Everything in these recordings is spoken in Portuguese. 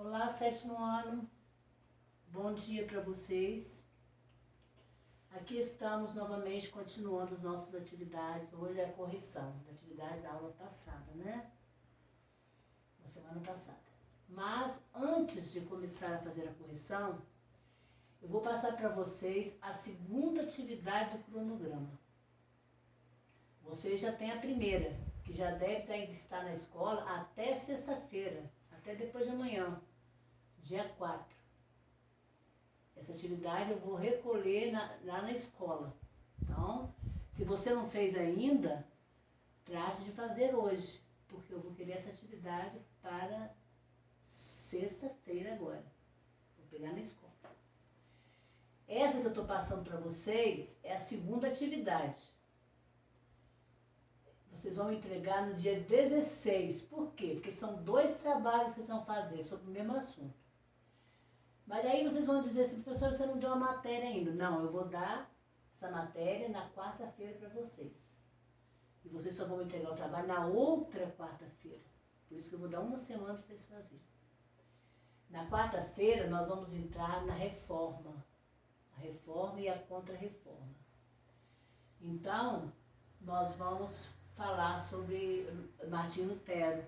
Olá, sétimo ano, bom dia para vocês. Aqui estamos novamente continuando as nossas atividades. Hoje é a correção da atividade da aula passada, né? Da semana passada. Mas antes de começar a fazer a correção, eu vou passar para vocês a segunda atividade do cronograma. Vocês já têm a primeira, que já deve estar na escola até sexta-feira, até depois de amanhã, dia 4. Essa atividade eu vou recolher lá na escola. Então, se você não fez ainda, trate de fazer hoje, porque eu vou querer essa atividade para sexta-feira agora. Vou pegar na escola. Essa que eu estou passando para vocês é a segunda atividade. Vocês vão entregar no dia 16. Por quê? Porque são 2 trabalhos que vocês vão fazer sobre o mesmo assunto. Mas aí vocês vão dizer assim, professor, você não deu a matéria ainda. Não, eu vou dar essa matéria na quarta-feira para vocês. E vocês só vão entregar o trabalho na outra quarta-feira. Por isso que eu vou dar uma semana para vocês fazerem. Na quarta-feira nós vamos entrar na reforma. A reforma e a contra-reforma. Então, nós vamos falar sobre Martinho Lutero,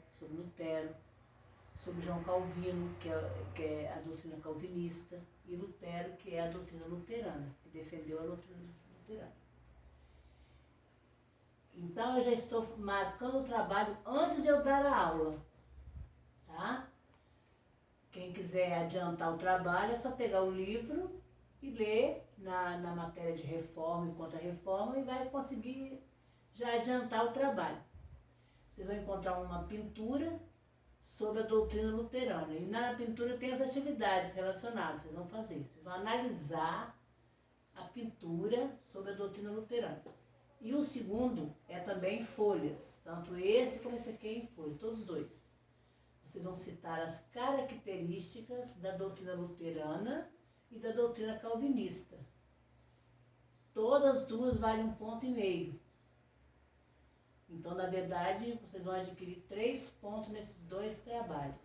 sobre João Calvino, que é a doutrina calvinista, e Lutero, que é a doutrina luterana, que defendeu a doutrina luterana. Então, eu já estou marcando o trabalho antes de eu dar a aula, tá? Quem quiser adiantar o trabalho, é só pegar o livro e ler na matéria de reforma e contra-reforma e vai conseguir já adiantar o trabalho. Vocês vão encontrar uma pintura sobre a doutrina luterana. E na pintura tem as atividades relacionadas, vocês vão fazer. Vocês vão analisar a pintura sobre a doutrina luterana. E o segundo é também em folhas, tanto esse como esse aqui é em folhas, todos os dois. Vocês vão citar as características da doutrina luterana e da doutrina calvinista. Todas as duas valem 1,5 ponto. Então, na verdade, vocês vão adquirir 3 pontos nesses 2 trabalhos.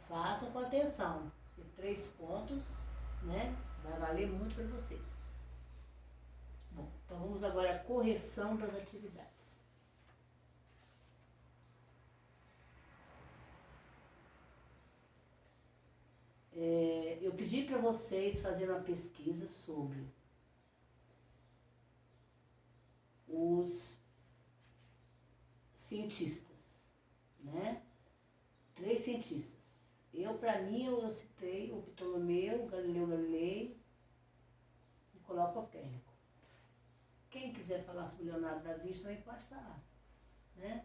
Façam com atenção, porque 3 pontos, né, vai valer muito para vocês. Bom, então vamos agora à correção das atividades. Eu pedi para vocês fazerem uma pesquisa sobre os cientistas, né? 3 cientistas. Para mim, eu citei o Ptolomeu, o Galileu Galilei e Nicolau Copérnico. Quem quiser falar sobre Leonardo da Vinci também pode falar, né?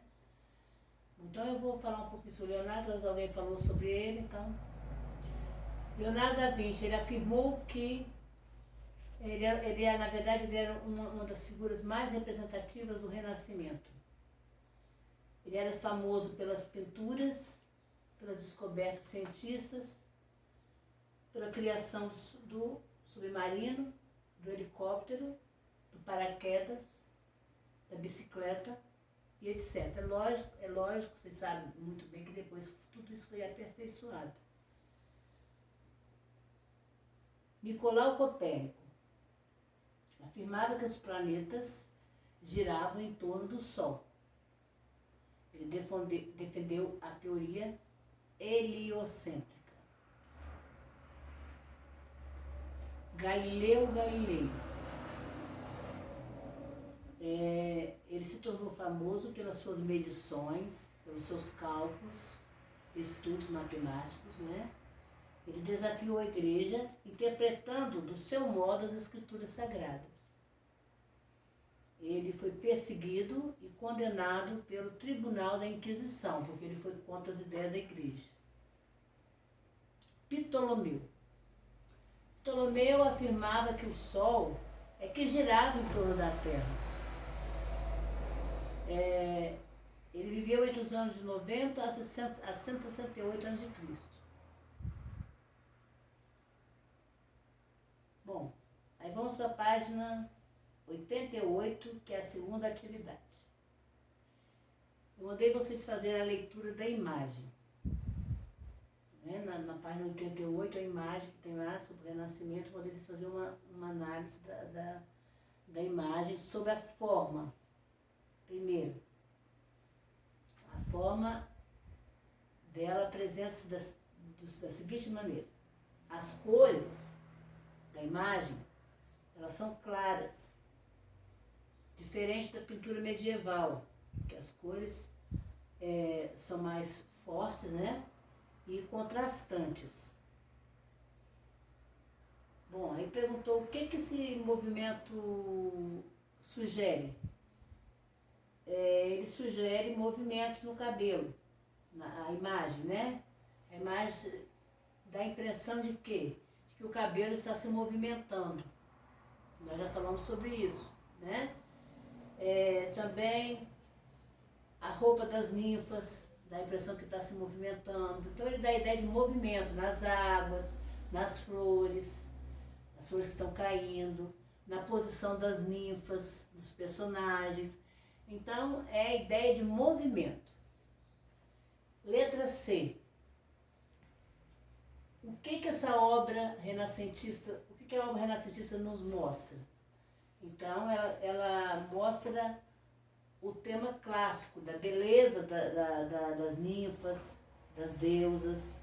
Então eu vou falar um pouquinho sobre Leonardo, mas alguém falou sobre ele, então... Leonardo da Vinci, ele afirmou que na verdade, ele era uma das figuras mais representativas do Renascimento. Ele era famoso pelas pinturas, pelas descobertas cientistas, pela criação do submarino, do helicóptero, do paraquedas, da bicicleta e etc. É lógico, vocês sabem muito bem que depois tudo isso foi aperfeiçoado. Nicolau Copérnico afirmava que os planetas giravam em torno do Sol. Ele defendeu a teoria heliocêntrica. Galileu Galilei. Ele se tornou famoso pelas suas medições, pelos seus cálculos, estudos matemáticos, né? Ele desafiou a igreja interpretando do seu modo as escrituras sagradas. Ele foi perseguido e condenado pelo tribunal da Inquisição, porque ele foi contra as ideias da igreja. Ptolomeu. Ptolomeu afirmava que o Sol é que girava em torno da Terra. Ele viveu entre os anos de 90 a 168 a.C. Bom, aí vamos para a página 88, que é a segunda atividade. Eu mandei vocês fazerem a leitura da imagem. né? Na página 88, a imagem que tem lá sobre o Renascimento, poderia fazer uma análise da imagem sobre a forma. Primeiro, a forma dela apresenta-se da seguinte maneira. As cores da imagem, elas são claras, diferente da pintura medieval, que as cores são mais fortes, né? E contrastantes. Bom, aí perguntou o que esse movimento sugere. Ele sugere movimentos no cabelo, a imagem, né? A imagem dá a impressão de quê? De que o cabelo está se movimentando. Nós já falamos sobre isso, né? Também a roupa das ninfas dá a impressão que está se movimentando. Então ele dá a ideia de movimento nas águas, nas flores, as flores que estão caindo, na posição das ninfas, dos personagens. Então é a ideia de movimento. Letra C. O que essa obra renascentista, o que a obra renascentista nos mostra? Então ela mostra o tema clássico da beleza das ninfas, das deusas,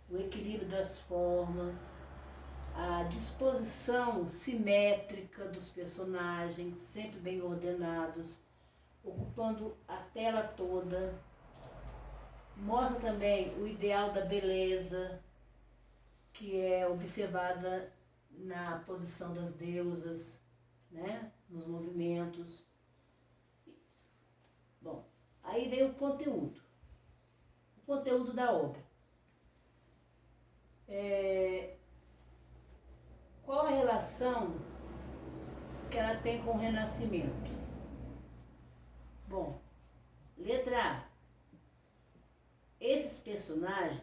o equilíbrio das formas, a disposição simétrica dos personagens, sempre bem ordenados, ocupando a tela toda. Mostra também o ideal da beleza, que é observada na posição das deusas, né? Nos movimentos. Bom, aí vem o conteúdo da obra. Qual a relação que ela tem com o Renascimento? Bom, letra A. Esses personagens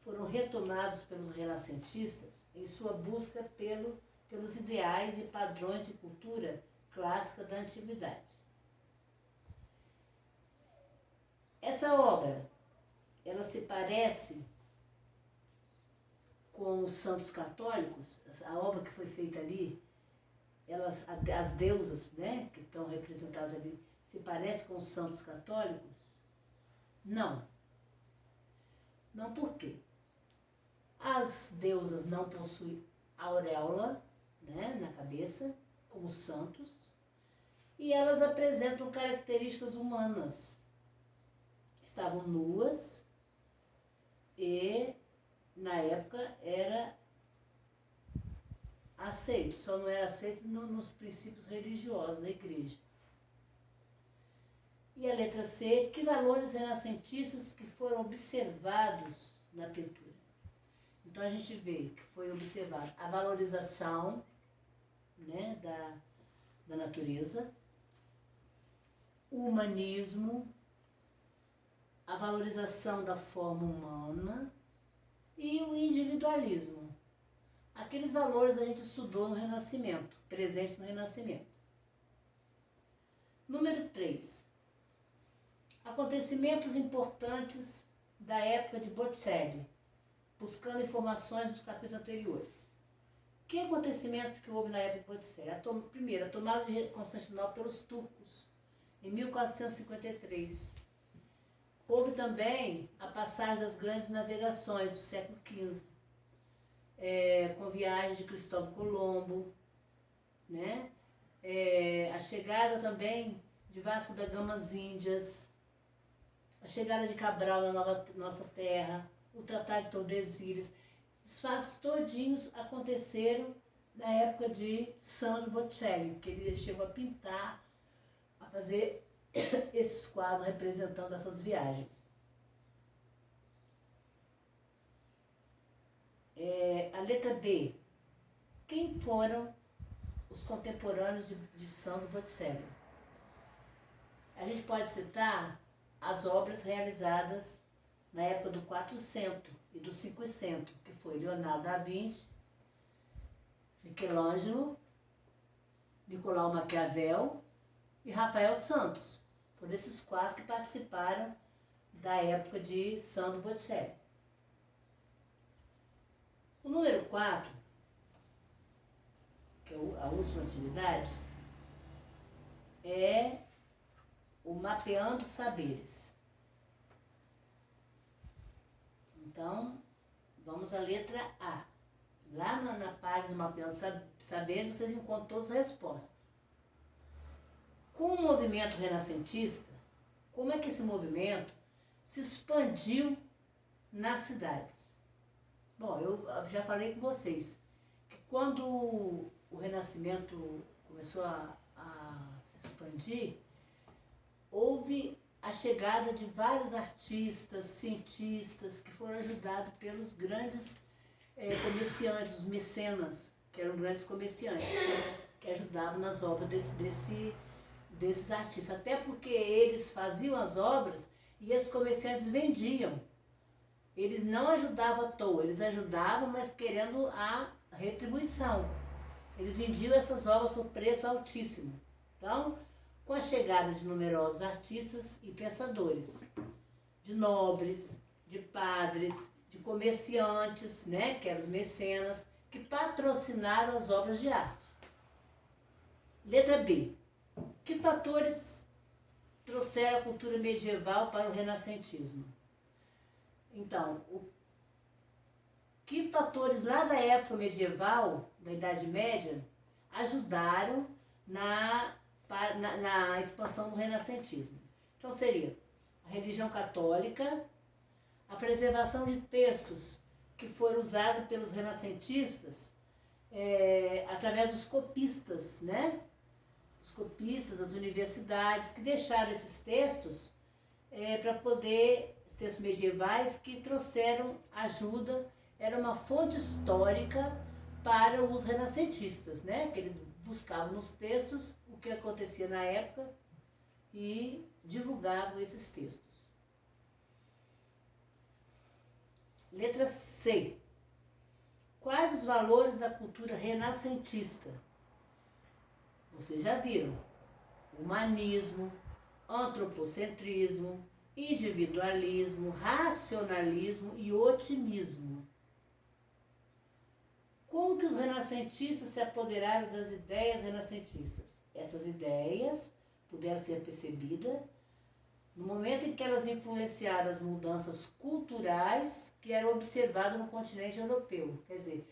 foram retomados pelos renascentistas em sua busca pelos ideais e padrões de cultura clássica da antiguidade. Essa obra, ela se parece com os santos católicos, a obra que foi feita ali, as deusas, né, que estão representadas ali, se parece com os santos católicos? Não. Não por quê? As deusas não possuem auréola, né, na cabeça, como os santos, e elas apresentam características humanas. Estavam nuas e, na época, era aceito, só não era aceito nos princípios religiosos da igreja. E a letra C, que valores renascentistas que foram observados na pintura? Então a gente vê que foi observado a valorização, né, da natureza, o humanismo, a valorização da forma humana e o individualismo. Aqueles valores a gente estudou no Renascimento, presentes no Renascimento. Número 3. Acontecimentos importantes da época de Botticelli, buscando informações dos capítulos anteriores. Que acontecimentos que houve na época de Botticelli? Primeiro, a tomada de Constantinopla pelos turcos, em 1453. Houve também a passagem das grandes navegações do século XV, com viagens de Cristóvão Colombo, né? A chegada também de Vasco da Gama às Índias, a chegada de Cabral na nossa terra, o Tratado de Tordesilhas. Esses fatos todinhos aconteceram na época de Sandro Botticelli, que ele chegou a pintar, a fazer esses quadros representando essas viagens. A letra B. Quem foram os contemporâneos de Sandro Botticelli? A gente pode citar as obras realizadas na época do 400 e do 500, que foi Leonardo da Vinci, Michelangelo, Nicolau Maquiavel e Rafael Santos. Foram esses 4 que participaram da época de Sandro Botticelli. O número 4, que é a última atividade, é o mapeando saberes. Então, vamos à letra A. Lá na página do Mapeando Saberes, vocês encontram todas as respostas. Com o movimento renascentista, como é que esse movimento se expandiu nas cidades? Bom, eu já falei com vocês que quando o Renascimento começou a se expandir, houve a chegada de vários artistas, cientistas, que foram ajudados pelos grandes comerciantes, os mecenas, que eram grandes comerciantes, que ajudavam nas obras desses artistas. Até porque eles faziam as obras e esses comerciantes vendiam. Eles não ajudavam à toa, eles ajudavam, mas querendo a retribuição. Eles vendiam essas obras por preço altíssimo. Então, com a chegada de numerosos artistas e pensadores, de nobres, de padres, de comerciantes, né, que eram os mecenas, que patrocinaram as obras de arte. Letra B. Que fatores trouxeram a cultura medieval para o renascentismo? Então, que fatores lá da época medieval, da Idade Média, ajudaram na expansão do renascentismo? Então seria a religião católica, a preservação de textos que foram usados pelos renascentistas através dos copistas, né? Os copistas das universidades que deixaram esses textos para poder, os textos medievais que trouxeram ajuda, era uma fonte histórica para os renascentistas, né? Que eles buscavam nos textos o que acontecia na época e divulgavam esses textos. Letra C. Quais os valores da cultura renascentista? Vocês já viram: humanismo, antropocentrismo, individualismo, racionalismo e otimismo. Como que os renascentistas se apoderaram das ideias renascentistas? Essas ideias puderam ser percebidas no momento em que elas influenciaram as mudanças culturais que eram observadas no continente europeu. Quer dizer,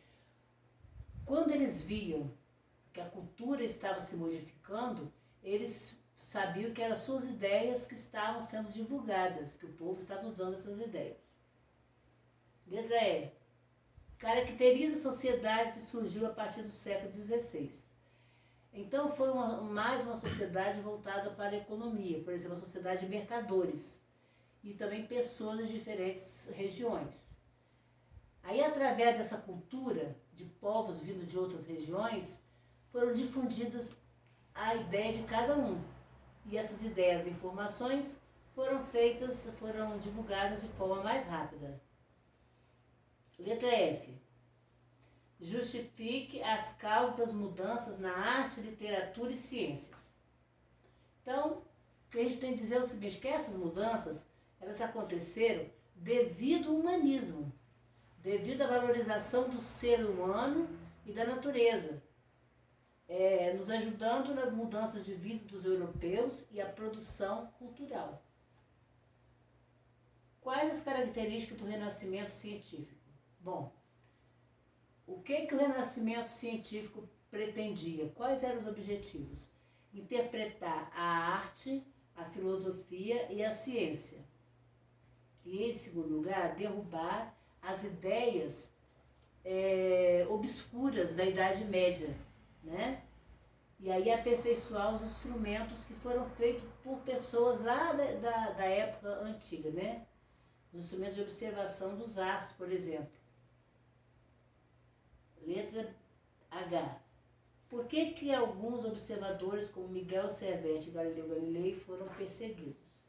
quando eles viam que a cultura estava se modificando, eles sabiam que eram suas ideias que estavam sendo divulgadas, que o povo estava usando essas ideias. Letra E. Caracteriza a sociedade que surgiu a partir do século XVI. Então foi mais uma sociedade voltada para a economia, por exemplo, a sociedade de mercadores e também pessoas de diferentes regiões. Aí, através dessa cultura de povos vindo de outras regiões, foram difundidas a ideia de cada um. E essas ideias e informações foram divulgadas de forma mais rápida. Letra F. Justifique as causas das mudanças na arte, literatura e ciências. Então, o que a gente tem que dizer é o seguinte, que essas mudanças, elas aconteceram devido ao humanismo, devido à valorização do ser humano e da natureza, nos ajudando nas mudanças de vida dos europeus e a produção cultural. Quais as características do renascimento científico? Bom, o que o renascimento científico pretendia? Quais eram os objetivos? Interpretar a arte, a filosofia e a ciência. E, em segundo lugar, derrubar as ideias obscuras da Idade Média, né? E aí aperfeiçoar os instrumentos que foram feitos por pessoas lá da época antiga, né? Os instrumentos de observação dos astros, por exemplo. Letra H. Por que alguns observadores, como Miguel Servet e Galileu Galilei, foram perseguidos?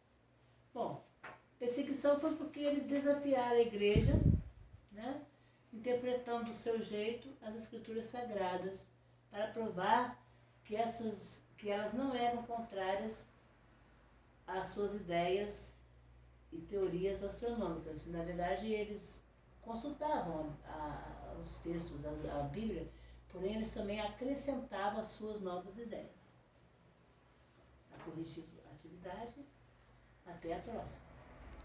Bom, perseguição foi porque eles desafiaram a igreja, né, interpretando do seu jeito as escrituras sagradas, para provar que elas não eram contrárias às suas ideias e teorias astronômicas. Na verdade, eles consultavam os textos, a Bíblia, porém eles também acrescentavam as suas novas ideias. A corretividade, até a próxima.